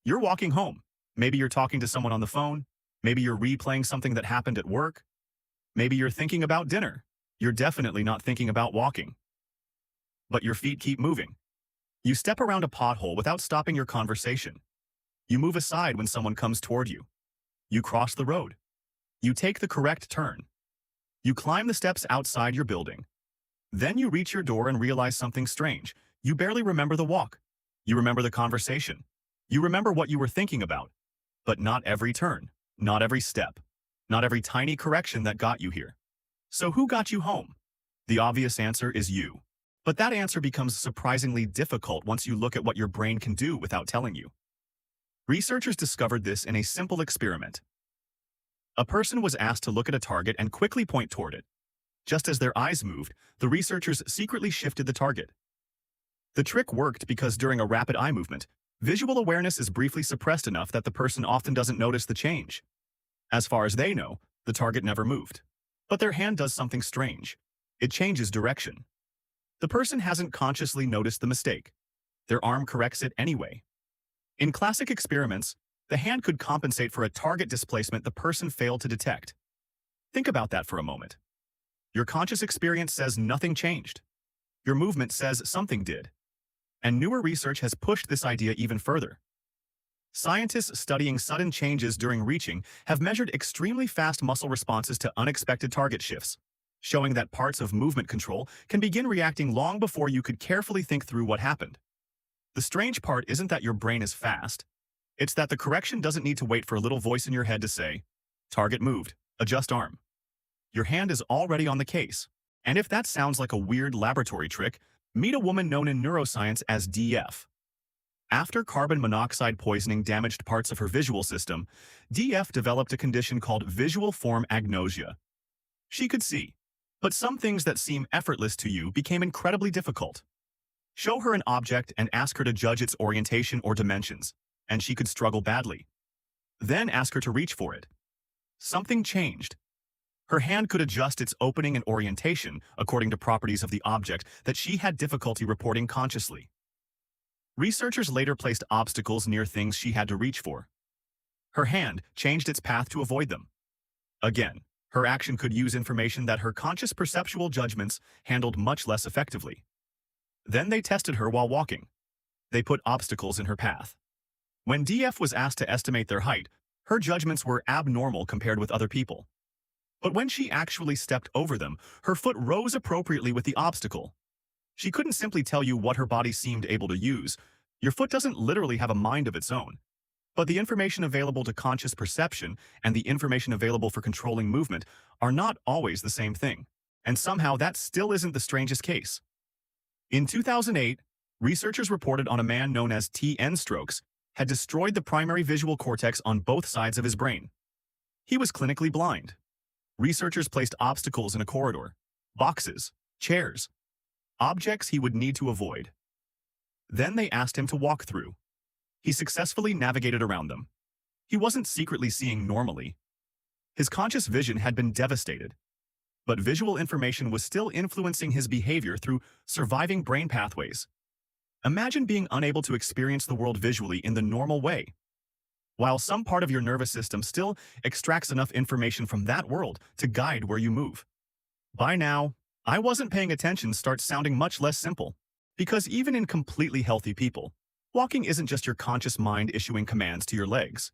You're walking home. Maybe you're talking to someone on the phone. Maybe you're replaying something that happened at work. Maybe you're thinking about dinner. You're definitely not thinking about walking. But your feet keep moving. You step around a pothole without stopping your conversation. You move aside when someone comes toward you. You cross the road. You take the correct turn. You climb the steps outside your building. Then you reach your door and realize something strange. You barely remember the walk. You remember the conversation. You remember what you were thinking about. But not every turn, not every step, not every tiny correction that got you here. So who got you home? The obvious answer is you. But that answer becomes surprisingly difficult once you look at what your brain can do without telling you. Researchers discovered this in a simple experiment. A person was asked to look at a target and quickly point toward it. Just as their eyes moved, the researchers secretly shifted the target. The trick worked because during a rapid eye movement, visual awareness is briefly suppressed enough that the person often doesn't notice the change. As far as they know, the target never moved. But their hand does something strange. It changes direction. The person hasn't consciously noticed the mistake. Their arm corrects it anyway. In classic experiments, the hand could compensate for a target displacement the person failed to detect. Think about that for a moment. Your conscious experience says nothing changed. Your movement says something did. And newer research has pushed this idea even further. Scientists studying sudden changes during reaching have measured extremely fast muscle responses to unexpected target shifts, showing that parts of movement control can begin reacting long before you could carefully think through what happened. The strange part isn't that your brain is fast. It's that the correction doesn't need to wait for a little voice in your head to say, "Target moved, adjust arm." Your hand is already on the case. And if that sounds like a weird laboratory trick, meet a woman known in neuroscience as DF. After carbon monoxide poisoning damaged parts of her visual system, DF developed a condition called visual form agnosia. She could see, but some things that seem effortless to you became incredibly difficult. Show her an object and ask her to judge its orientation or dimensions, and she could struggle badly. Then ask her to reach for it. Something changed. Her hand could adjust its opening and orientation according to properties of the object that she had difficulty reporting consciously. Researchers later placed obstacles near things she had to reach for. Her hand changed its path to avoid them. Again, her action could use information that her conscious perceptual judgments handled much less effectively. Then they tested her while walking. They put obstacles in her path. When DF was asked to estimate their height, her judgments were abnormal compared with other people. But when she actually stepped over them, her foot rose appropriately with the obstacle. She couldn't simply tell you what her body seemed able to use. Your foot doesn't literally have a mind of its own. But the information available to conscious perception and the information available for controlling movement are not always the same thing. And somehow that still isn't the strangest case. In 2008, researchers reported on a man known as TN strokes had destroyed the primary visual cortex on both sides of his brain. He was clinically blind. Researchers placed obstacles in a corridor, boxes, chairs, objects he would need to avoid. Then they asked him to walk through. He successfully navigated around them. He wasn't secretly seeing normally. His conscious vision had been devastated. But visual information was still influencing his behavior through surviving brain pathways. Imagine being unable to experience the world visually in the normal way, while some part of your nervous system still extracts enough information from that world to guide where you move. By now, "I wasn't paying attention" starts sounding much less simple, because even in completely healthy people, walking isn't just your conscious mind issuing commands to your legs.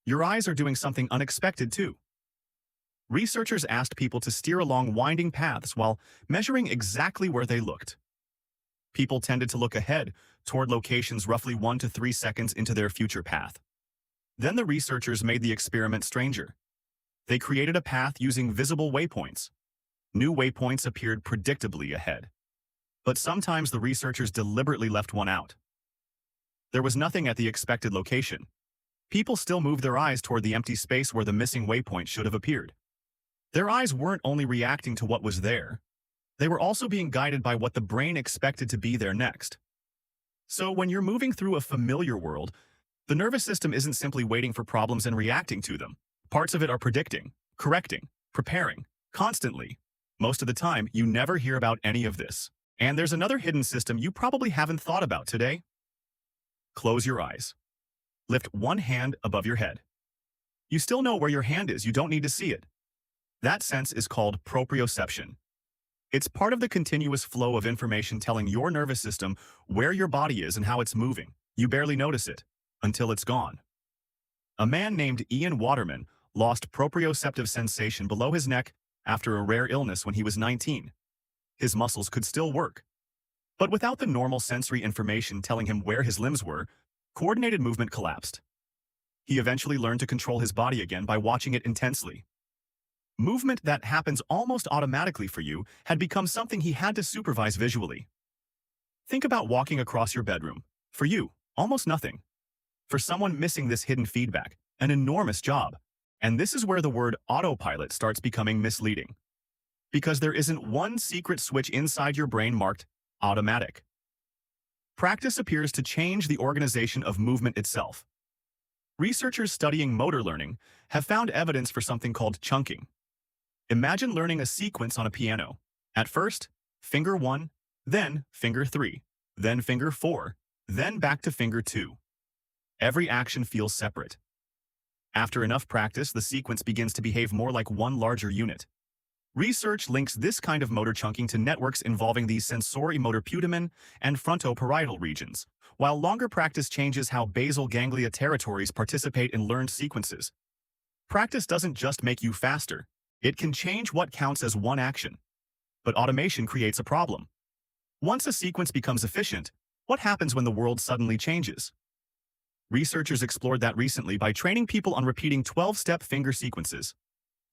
Your eyes are doing something unexpected too. Researchers asked people to steer along winding paths while measuring exactly where they looked. People tended to look ahead, toward locations roughly 1 to 3 seconds into their future path. Then the researchers made the experiment stranger. They created a path using visible waypoints. New waypoints appeared predictably ahead. But sometimes the researchers deliberately left one out. There was nothing at the expected location. People still moved their eyes toward the empty space where the missing waypoint should have appeared. Their eyes weren't only reacting to what was there, they were also being guided by what the brain expected to be there next. So when you're moving through a familiar world, the nervous system isn't simply waiting for problems and reacting to them. Parts of it are predicting, correcting, preparing, constantly. Most of the time, you never hear about any of this. And there's another hidden system you probably haven't thought about today. Close your eyes. Lift one hand above your head. You still know where your hand is, you don't need to see it. That sense is called proprioception. It's part of the continuous flow of information telling your nervous system where your body is and how it's moving. You barely notice it until it's gone. A man named Ian Waterman lost proprioceptive sensation below his neck after a rare illness when he was 19. His muscles could still work, but without the normal sensory information telling him where his limbs were, coordinated movement collapsed. He eventually learned to control his body again by watching it intensely. Movement that happens almost automatically for you had become something he had to supervise visually. Think about walking across your bedroom. For you, almost nothing. For someone missing this hidden feedback, an enormous job. And this is where the word autopilot starts becoming misleading. Because there isn't one secret switch inside your brain marked automatic. Practice appears to change the organization of movement itself. Researchers studying motor learning have found evidence for something called chunking. Imagine learning a sequence on a piano. At first, finger 1, then finger 3, then finger 4, then back to finger 2. Every action feels separate. After enough practice, the sequence begins to behave more like one larger unit. Research links this kind of motor chunking to networks involving the sensorimotor putamen and frontoparietal regions, while longer practice changes how basal ganglia territories participate in learned sequences. Practice doesn't just make you faster, it can change what counts as one action. But automation creates a problem. Once a sequence becomes efficient, what happens when the world suddenly changes? Researchers explored that recently by training people on repeating 12-step finger sequences.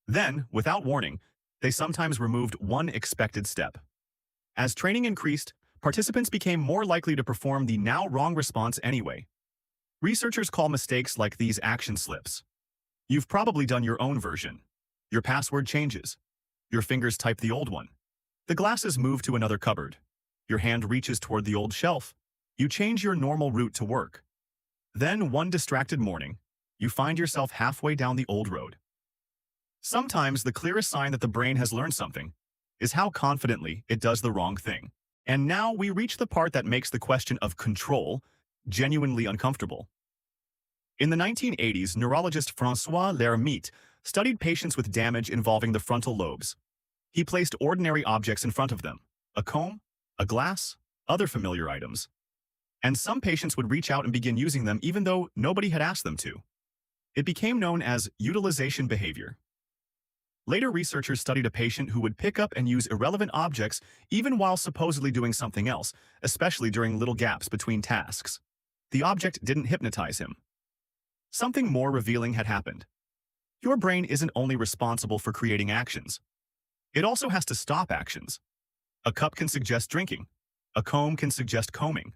Then, without warning, they sometimes removed one expected step. As training increased, participants became more likely to perform the now wrong response anyway. Researchers call mistakes like these action slips. You've probably done your own version. Your password changes. Your fingers type the old one. The glasses move to another cupboard. Your hand reaches toward the old shelf. You change your normal route to work. Then, one distracted morning, you find yourself halfway down the old road. Sometimes the clearest sign that the brain has learned something is how confidently it does the wrong thing. And now we reach the part that makes the question of control genuinely uncomfortable. In the 1980s, neurologist François L'Ermite studied patients with damage involving the frontal lobes. He placed ordinary objects in front of them, a comb, a glass, other familiar items. And some patients would reach out and begin using them even though nobody had asked them to. It became known as utilization behavior. Later, researchers studied a patient who would pick up and use irrelevant objects even while supposedly doing something else, especially during little gaps between tasks. The object didn't hypnotize him. Something more revealing had happened. Your brain isn't only responsible for creating actions. It also has to stop actions. A cup can suggest drinking. A comb can suggest combing.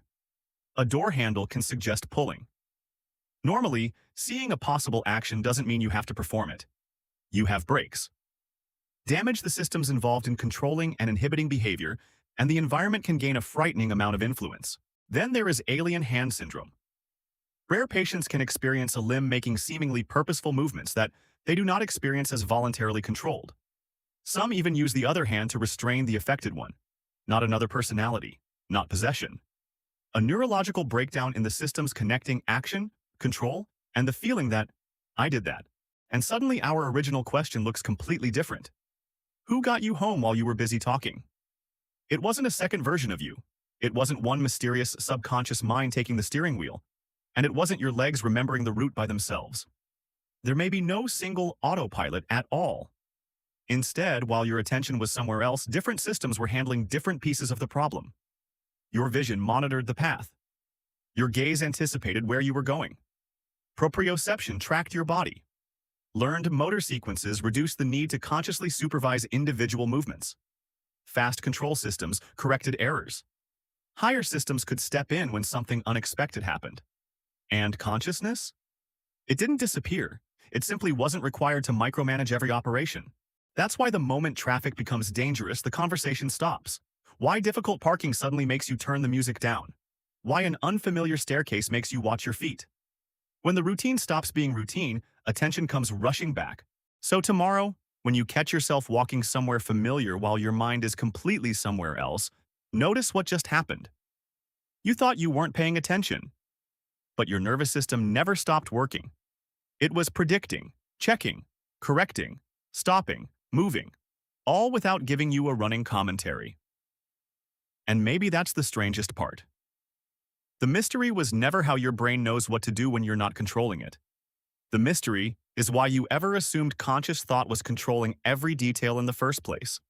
A door handle can suggest pulling. Normally, seeing a possible action doesn't mean you have to perform it. You have breaks. Damage the systems involved in controlling and inhibiting behavior, and the environment can gain a frightening amount of influence. Then there is alien hand syndrome. Rare patients can experience a limb making seemingly purposeful movements that they do not experience as voluntarily controlled. Some even use the other hand to restrain the affected one. Not another personality, not possession. A neurological breakdown in the systems connecting action, control, and the feeling that, I did that. And suddenly our original question looks completely different. Who got you home while you were busy talking? It wasn't a second version of you. It wasn't one mysterious subconscious mind taking the steering wheel. And it wasn't your legs remembering the route by themselves. There may be no single autopilot at all. Instead, while your attention was somewhere else, different systems were handling different pieces of the problem. Your vision monitored the path. Your gaze anticipated where you were going. Proprioception tracked your body. Learned motor sequences reduced the need to consciously supervise individual movements. Fast control systems corrected errors. Higher systems could step in when something unexpected happened. And consciousness? It didn't disappear. It simply wasn't required to micromanage every operation. That's why the moment traffic becomes dangerous, the conversation stops. Why difficult parking suddenly makes you turn the music down. Why an unfamiliar staircase makes you watch your feet. When the routine stops being routine, attention comes rushing back. So tomorrow, when you catch yourself walking somewhere familiar while your mind is completely somewhere else, notice what just happened. You thought you weren't paying attention. but your nervous system never stopped working. It was predicting, checking, correcting, stopping, moving, all without giving you a running commentary. And maybe that's the strangest part. The mystery was never how your brain knows what to do when you're not controlling it. The mystery is why you ever assumed conscious thought was controlling every detail in the first place.